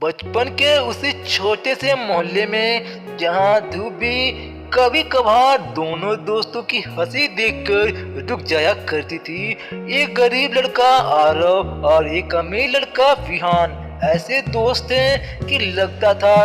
बचपन के उसी छोटे से मोहल्ले में जहाँ धूप भी कभी कभार दोनों दोस्तों की हंसी देखकर रुक जाया करती थी। एक गरीब लड़का आरव और एक अमीर लड़का विहान ऐसे दोस्त हैं कि लगता था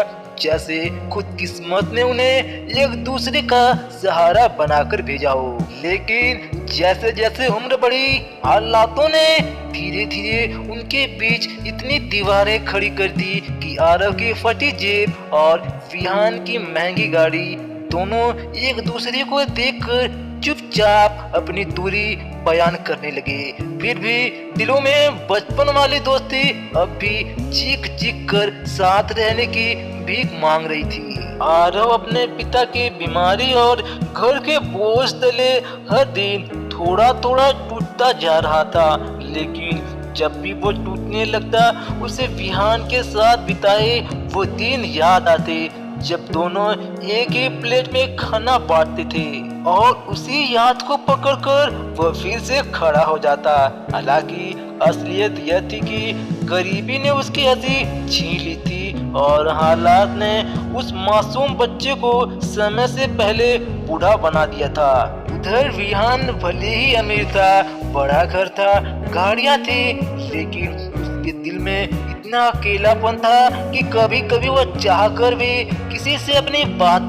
जैसे खुद किस्मत ने उन्हें एक दूसरे का सहारा बनाकर भेजा हो। लेकिन जैसे जैसे उम्र बढ़ी, हालातों ने धीरे धीरे उनके बीच इतनी दीवारें खड़ी कर दी कि आरव की फटी जेब और विहान की महंगी गाड़ी दोनों एक दूसरे को देखकर चुपचाप अपनी दूरी बयान करने लगे। फिर भी दिलों में बचपन वाली दोस्ती अब भी चीख चीख कर साथ रहने की भीख मांग रही थी। आरव अपने पिता की बीमारी और घर के बोझ तले हर दिन थोड़ा थोड़ा टूटता जा रहा था, लेकिन जब भी वो टूटने लगता उसे विहान के साथ बिताए वो दिन याद आते जब दोनों एक ही प्लेट में खाना बांटते थे, और उसी याद को पकड़कर वो फिर से खड़ा हो जाता। हालांकि असलियत यह थी कि गरीबी ने उसकी हंसी छीन ली थी और हालात ने उस मासूम बच्चे को समय से पहले बूढ़ा बना दिया था। उधर विहान भले ही अमीर था, बड़ा घर था, गाड़ियां थी, लेकिन उसके दिल में इतना अकेलापन था कि कभी कभी वह चाहकर भी किसी से अपनी बात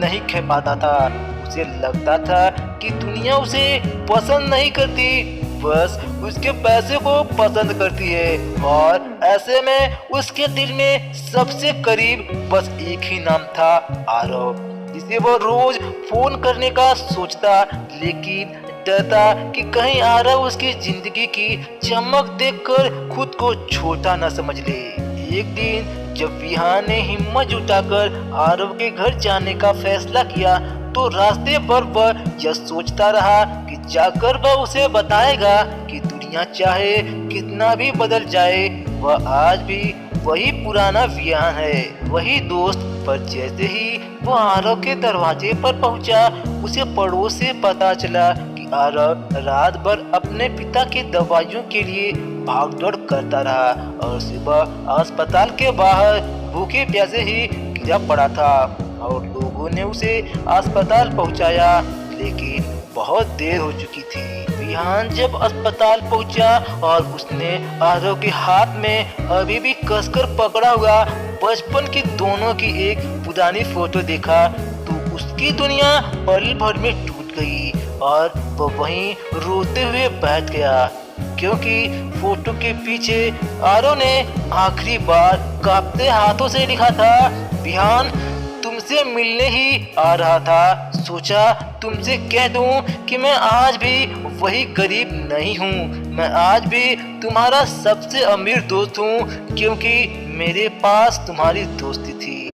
नहीं कह पाता था। उसे लगता था कि दुनिया उसे पसंद नहीं करती, बस उसके पैसे को पसंद करती है। और ऐसे में उसके दिल में सबसे करीब बस एक ही नाम था, आरव, जिसे वो रोज फोन करने का सोचता, लेकिन डरता कि कहीं आरव उसकी जिंदगी की चमक देखकर खुद को छोटा न समझ ले। एक दिन जब विहान ने हिम्मत जुटाकर आरव के घर जाने का फैसला किया तो रास्ते पर वह यह सोचता रहा कि जाकर वह उसे बताएगा कि दुनिया चाहे कितना भी बदल जाए, वह आज भी वही पुराना विहान है, वही दोस्त। पर जैसे ही वो आरव के दरवाजे पर पहुंचा, उसे पड़ोस से पता चला कि आरव रात भर अपने पिता की दवाइयों के लिए भागदौड़ करता रहा और सुबह अस्पताल के बाहर भूखे प्यासे ही गिरा पड़ा था, और लोगों ने उसे अस्पताल पहुंचाया, लेकिन बहुत देर हो चुकी थी। विहान जब अस्पताल पहुंचा और उसने आरव के हाथ में अभी भी कसकर पकड़ा हुआ बचपन की दोनों की एक पुरानी फोटो देखा तो उसकी दुनिया पल भर में टूट गई और वह वहीं रोते हुए बैठ गया, क्योंकि फोटो के पीछे आरव ने आखिरी बार कांपते हाथों से लिखा था, विहान तुमसे मिलने ही आ रहा था, सोचा तुमसे कह दूं कि मैं आज भी वही गरीब नहीं हूँ, मैं आज भी तुम्हारा सबसे अमीर दोस्त हूँ, क्योंकि मेरे पास तुम्हारी दोस्ती थी।